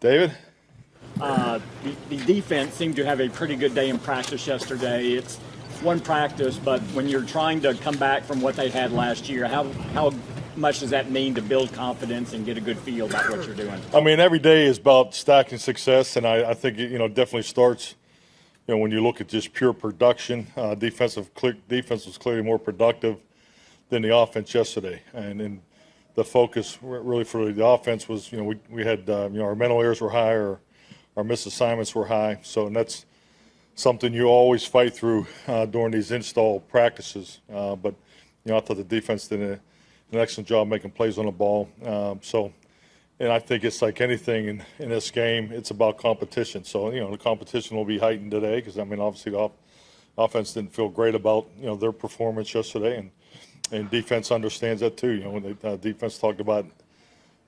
David? The defense seemed to have a pretty good day in practice yesterday. It's one practice, but when you're trying to come back from what they had last year, how much does that mean to build confidence and get a good feel about what you're doing? I mean, every day is about stacking success, and I think it, definitely starts, when you look at just pure production. Defense was clearly more productive than the offense yesterday, and the focus really for the offense was, we had, our mental errors were high, our missed assignments were high, and that's something you always fight through during these install practices. But I thought the defense did an excellent job making plays on the ball. And I think it's like anything in this game, it's about competition. So the competition will be heightened today because obviously the offense didn't feel great about their performance yesterday, and defense understands that too. When the defense talked about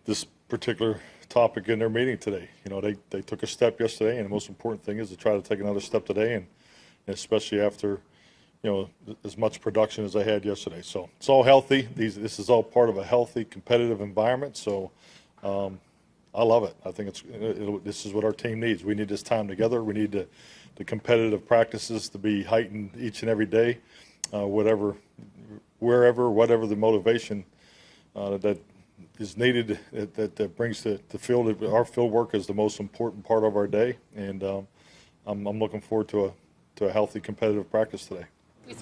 this particular topic in their meeting today. They took a step yesterday, and the most important thing is to try to take another step today, and especially after as much production as they had yesterday. So it's all healthy. This is all part of a healthy, competitive environment. So I love it. I think this is what our team needs. We need this time together. We need the competitive practices to be heightened each and every day, whatever the motivation that is needed, that brings the field. Our field work is the most important part of our day, and I'm looking forward to a healthy, competitive practice today. We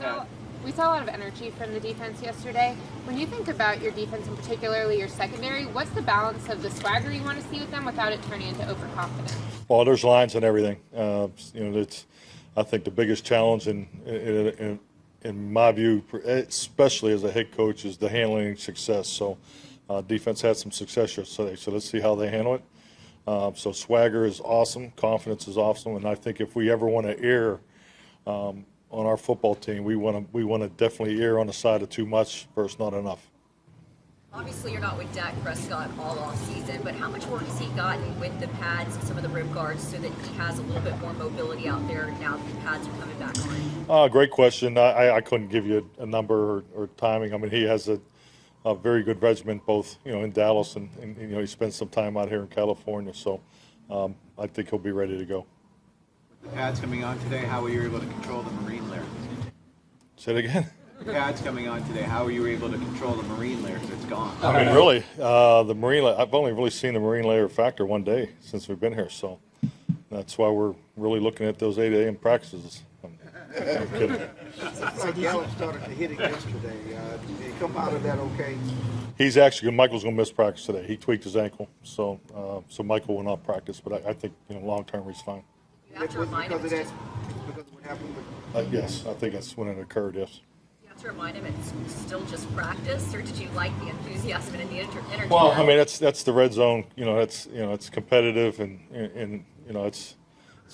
saw a lot of energy from the defense yesterday. When you think about your defense, and particularly your secondary, what's the balance of the swagger you want to see with them without it turning into overconfidence? Well, there's lines and everything. It's, I think, the biggest challenge in my view, especially as a head coach, is the handling success. So defense had some success yesterday, so let's see how they handle it. So swagger is awesome, confidence is awesome, and I think if we ever want to err on our football team, we want to definitely err on the side of too much versus not enough. Obviously, you're not with Dak Prescott all off season, but how much work has he gotten with the pads and some of the rib guards so that he has a little bit more mobility out there now that the pads are coming back on? Great question. I couldn't give you a number or timing. He has a very good regimen, both in Dallas and he spends some time out here in California. So I think he'll be ready to go. With the pads coming on today, how were you able to control the marine layer? Say it again. The pads coming on today, how were you able to control the marine layer because it's gone? Really, the marine layer, I've only really seen the marine layer factor one day since we've been here. So that's why we're really looking at those 8 a.m. practices. I'm kidding. Gallup started to hit it yesterday. Did he come out of that okay? Michael's going to miss practice today. He tweaked his ankle, so Michael will not practice. But I think long term he's fine. You have to remind him. Because of what happened with Yes, I think that's when it occurred. Yes. You have to remind him it's still just practice, or did you like the enthusiasm and the energy? Well, that's the red zone. It's competitive and it's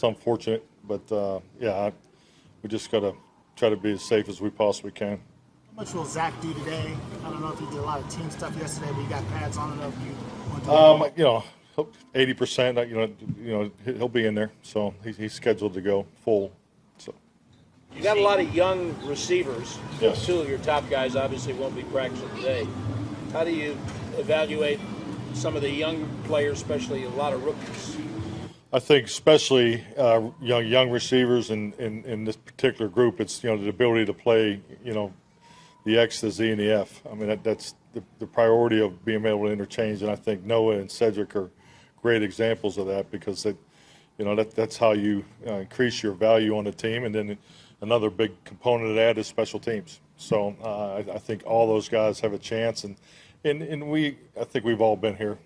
unfortunate, but we just got to try to be as safe as we possibly can. How much will Zach do today? I don't know if he did a lot of team stuff yesterday, but he got pads on enough. 80%. He'll be in there, so he's scheduled to go full. So you got a lot of young receivers. Yes. Two of your top guys obviously won't be practicing today. How do you evaluate some of the young players, especially a lot of rookies? I think especially young receivers in this particular group, it's the ability to play the X, the Z, and the F. That's the priority of being able to interchange, and I think Noah and Cedric are great examples of that because that's how you increase your value on the team. And then another big component of that is special teams. So I think all those guys have a chance, and I think we've all been here.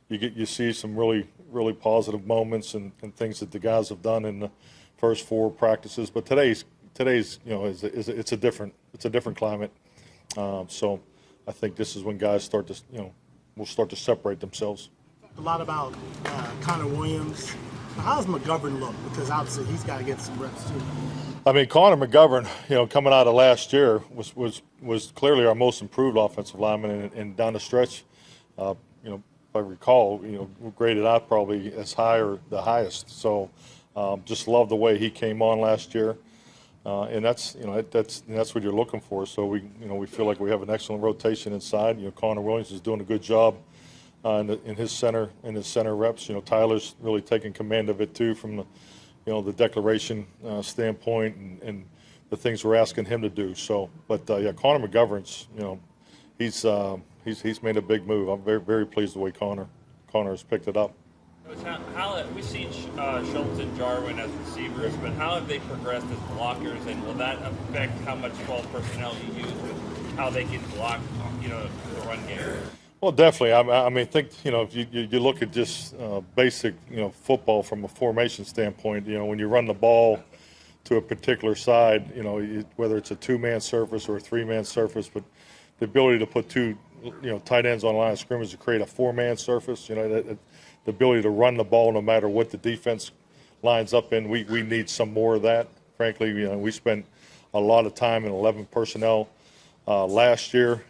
You see some really positive moments and things that the guys have done in the first 4 practices. But today's it's a different climate. So I think this is when guys will start to separate themselves. A lot about Connor Williams. How's McGovern look? Because obviously he's got to get some reps too. Connor McGovern, coming out of last year was clearly our most improved offensive lineman, and down the stretch, if I recall, graded out probably as high or the highest. So just love the way he came on last year. And that's what you're looking for. So we feel like we have an excellent rotation inside. Connor Williams is doing a good job in his center reps. Tyler's really taking command of it too, from the declaration standpoint and the things we're asking him to do. So, but Connor McGovern's, he's made a big move. I'm very, very pleased the way Connor has picked it up. How we've seen Schultz and Jarwin as receivers, but how have they progressed as blockers, and will that affect how much 12 personnel you use with how they can block, the run game? Well, definitely. I mean, think if you look at just basic football from a formation standpoint, when you run the ball to a particular side, whether it's a two-man surface or a three-man surface, but the ability to put two tight ends on the line of scrimmage to create a four-man surface, the ability to run the ball no matter what the defense lines up in, we need some more of that. Frankly, we spent a lot of time in 11 personnel last year.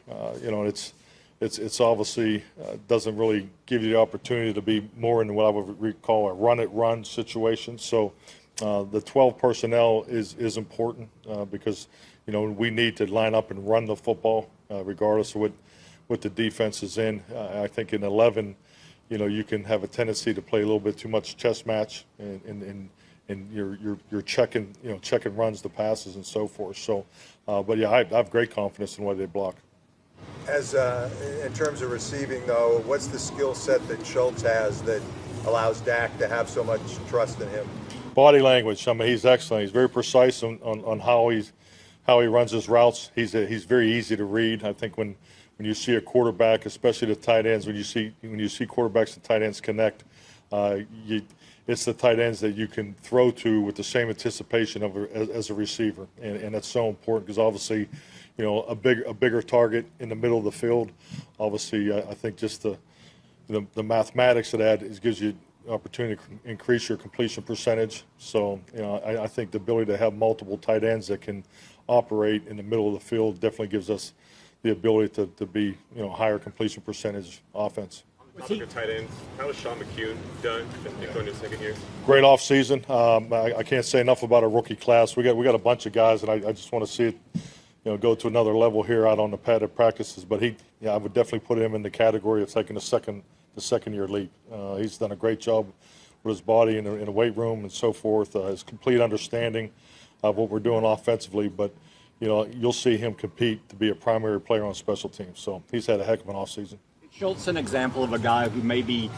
It's obviously doesn't really give you the opportunity to be more in what I would call a run-it-run situation. So the 12 personnel is important because we need to line up and run the football regardless of what the defense is in. I think in 11, you can have a tendency to play a little bit too much chess match and you're checking runs to passes and so forth. So, but yeah, I have great confidence in what they block. As in terms of receiving, though, what's the skill set that Schultz has that allows Dak to have so much trust in him? Body language. I mean, he's excellent. He's very precise on how he runs his routes. He's very easy to read. I think when you see a quarterback, especially the tight ends, when you see quarterbacks and tight ends connect, it's the tight ends that you can throw to with the same anticipation as a receiver, and that's so important because obviously, a bigger target in the middle of the field. Obviously, I think just the mathematics of that gives you opportunity to increase your completion percentage. So, I think the ability to have multiple tight ends that can operate in the middle of the field definitely gives us the ability to be, higher completion percentage offense. Topic of tight ends, how has Sean McCune done going into his second year? Great off season. I can't say enough about our rookie class. We got a bunch of guys, and I just want to see it, go to another level here out on the padded practices. But I would definitely put him in the category of taking the second year leap. He's done a great job with his body in the weight room and so forth. His complete understanding of what we're doing offensively, but you'll see him compete to be a primary player on special teams. So he's had a heck of an offseason. Schultz, an example of a guy who maybe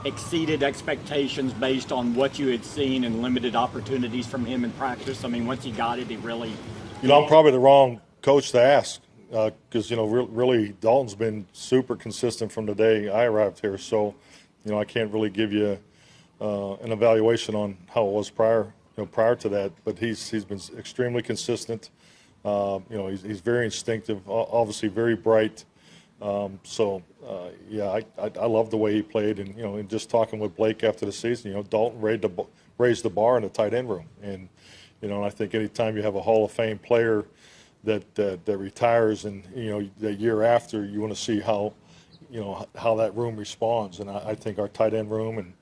exceeded expectations based on what you had seen and limited opportunities from him in practice. I mean, once he got it, he really. I'm probably the wrong coach to ask because really Dalton's been super consistent from the day I arrived here. So, I can't really give you an evaluation on how it was prior to that. But he's been extremely consistent. He's very instinctive, obviously very bright. I love the way he played, and just talking with Blake after the season, Dalton raised the bar in the tight end room, and I think anytime you have a Hall of Fame player that retires, and the year after, you want to see how that room responds, and I think our tight end room, and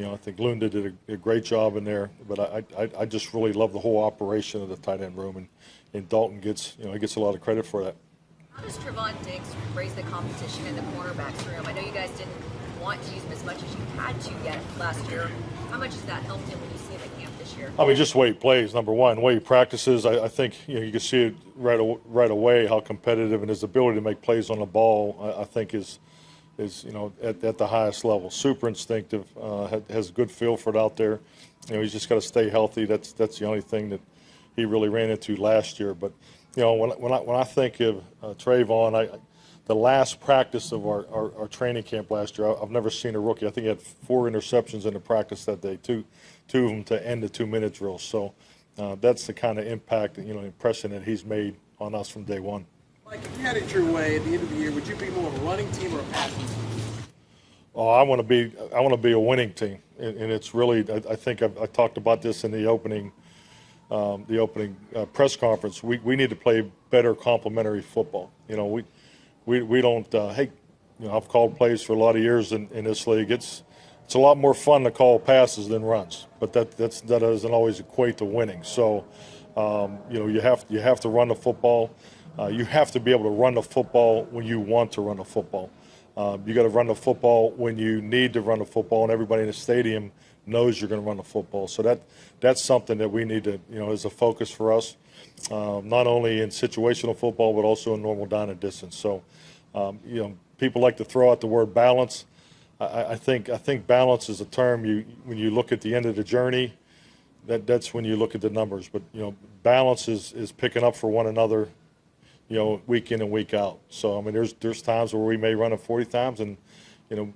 I think Lunda did a great job in there, but I just really love the whole operation of the tight end room, and Dalton gets a lot of credit for that. How does Trevon Diggs raise the competition in the cornerbacks room? I know you guys didn't want to use him as much as you had to yet last year. How much has that helped him when you see him at camp this year? I mean, just the way he plays, number one. The way he practices, I think you can see it right away how competitive, and his ability to make plays on the ball, I think is at the highest level. Super instinctive, has a good feel for it out there. He's just got to stay healthy. That's the only thing that he really ran into last year. But when I think of Trayvon, the last practice of our training camp last year, I've never seen a rookie. I think he had 4 interceptions in the practice that day, two of them to end the 2-minute drill. So that's the kind of impact, impression that he's made on us from day one. Mike, if you had it your way at the end of the year, would you be more of a running team or a passing team? Oh, I want to be a winning team, and it's really. I think I talked about this in the opening press conference. We need to play better complementary football. We don't. I've called plays for a lot of years in this league. It's a lot more fun to call passes than runs, but that doesn't always equate to winning. So, you have to run the football. You have to be able to run the football when you want to run the football. You got to run the football when you need to run the football, and everybody in the stadium knows you're going to run the football. So that's something that we need to, is a focus for us, not only in situational football but also in normal down and distance. So, people like to throw out the word balance. I think balance is a term when you look at the end of the journey. That's when you look at the numbers. But balance is picking up for one another, week in and week out. So I mean, there's times where we may run it 40 times, and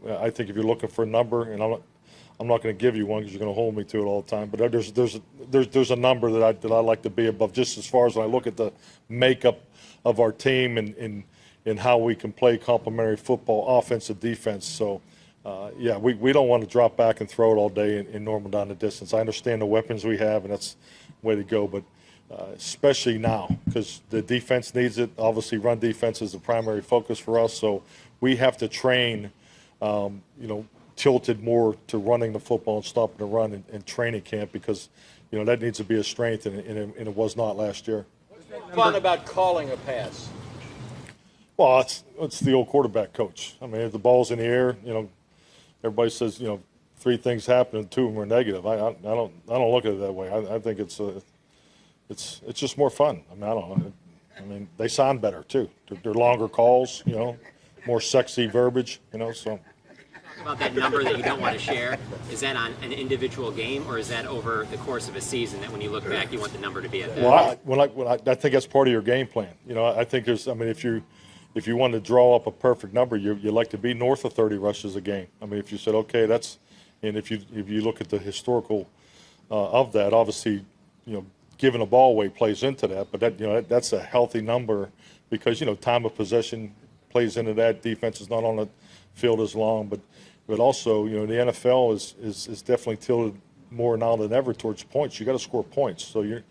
I think if you're looking for a number, and I'm not going to give you one because you're going to hold me to it all the time. But there's a number that I like to be above, just as far as when I look at the makeup of our team and how we can play complementary football, offensive, defense. So. We don't want to drop back and throw it all day in normal down the distance. I understand the weapons we have, and that's the way to go, but especially now because the defense needs it. Obviously, run defense is the primary focus for us, so we have to train, tilted more to running the football and stopping the run in training camp because, that needs to be a strength, and it was not last year. What's fun about calling a pass? Well, it's the old quarterback coach. I mean, if the ball's in the air, everybody says, 3 things happen and 2 of them are negative. I don't look at it that way. I think it's just more fun. I mean, I don't know. I mean, they sound better too. They're longer calls, more sexy verbiage, So. About that number that you don't want to share, is that on an individual game or is that over the course of a season that when you look back you want the number to be at that? Well, I think that's part of your game plan. I think if you want to draw up a perfect number, you like to be north of 30 rushes a game. I mean, if you said, okay, and if you look at the historical of that, obviously, giving a ball away plays into that, but that's a healthy number because, time of possession plays into that. Defense is not on the field as long, but also, the NFL is definitely tilted more now than ever towards points. You got to score points. So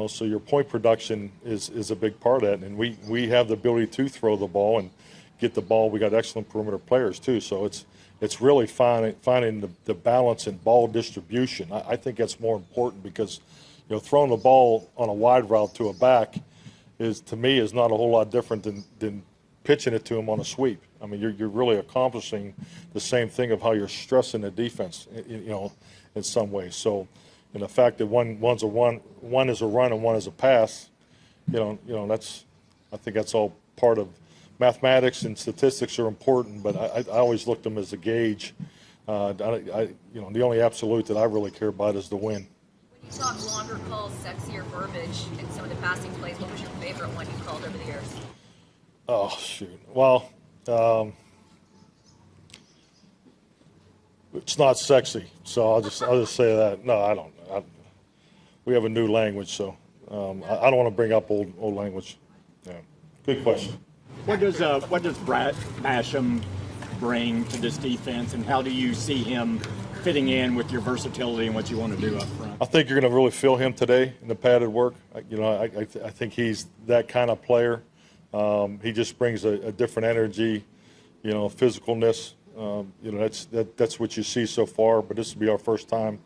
so your point production is a big part of that, and we have the ability to throw the ball and get the ball. We got excellent perimeter players too, so it's really finding the balance in ball distribution. I think that's more important because throwing the ball on a wide route to a back to me is not a whole lot different than pitching it to him on a sweep. I mean, you're really accomplishing the same thing of how you're stressing the defense, in some way. So. And the fact that one is a run and one is a pass, I think that's all part of mathematics, and statistics are important, but I always look at them as a gauge. The only absolute that I really care about is the win. When you talk longer calls, sexier verbiage in some of the passing plays, what was your favorite one you called over the years? Oh, shoot. Well, it's not sexy, so I'll just say that. No, I don't. We have a new language, so I don't want to bring up old language. Yeah, good question. What does Brad Basham bring to this defense, and how do you see him fitting in with your versatility and what you want to do up front? I think you're going to really feel him today in the padded work. I think he's that kind of player. He just brings a different energy, physicalness. That's what you see so far. But this will be our first time,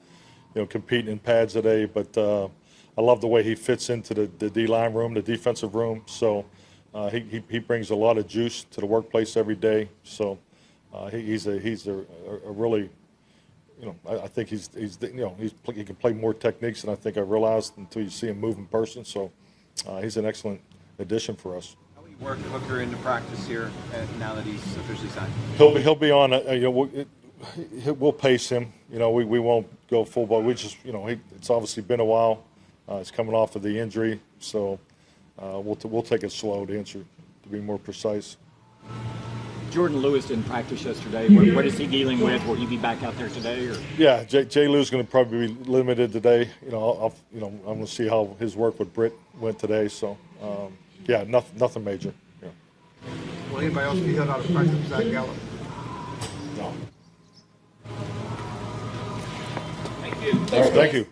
competing in pads today. But I love the way he fits into the D-line room, the defensive room. So he brings a lot of juice to the workplace every day. So he's a really, I think he can play more techniques than I think I realized until you see him move in person. So he's an excellent addition for us. How will you work Hooker into practice here now that he's officially signed? He'll be on. We'll pace him. We won't go full ball. We just, it's obviously been a while. He's coming off of the injury, so we'll take it slow to be more precise. Jordan Lewis didn't practice yesterday. What is he dealing with? Will he be back out there today? Or? Yeah, Jay Lou's going to probably be limited today. I'm going to see how his work with Britt went today. So, nothing major. Yeah. Will anybody else be held out of practice besides Gallup? No. Thank you. Thank you.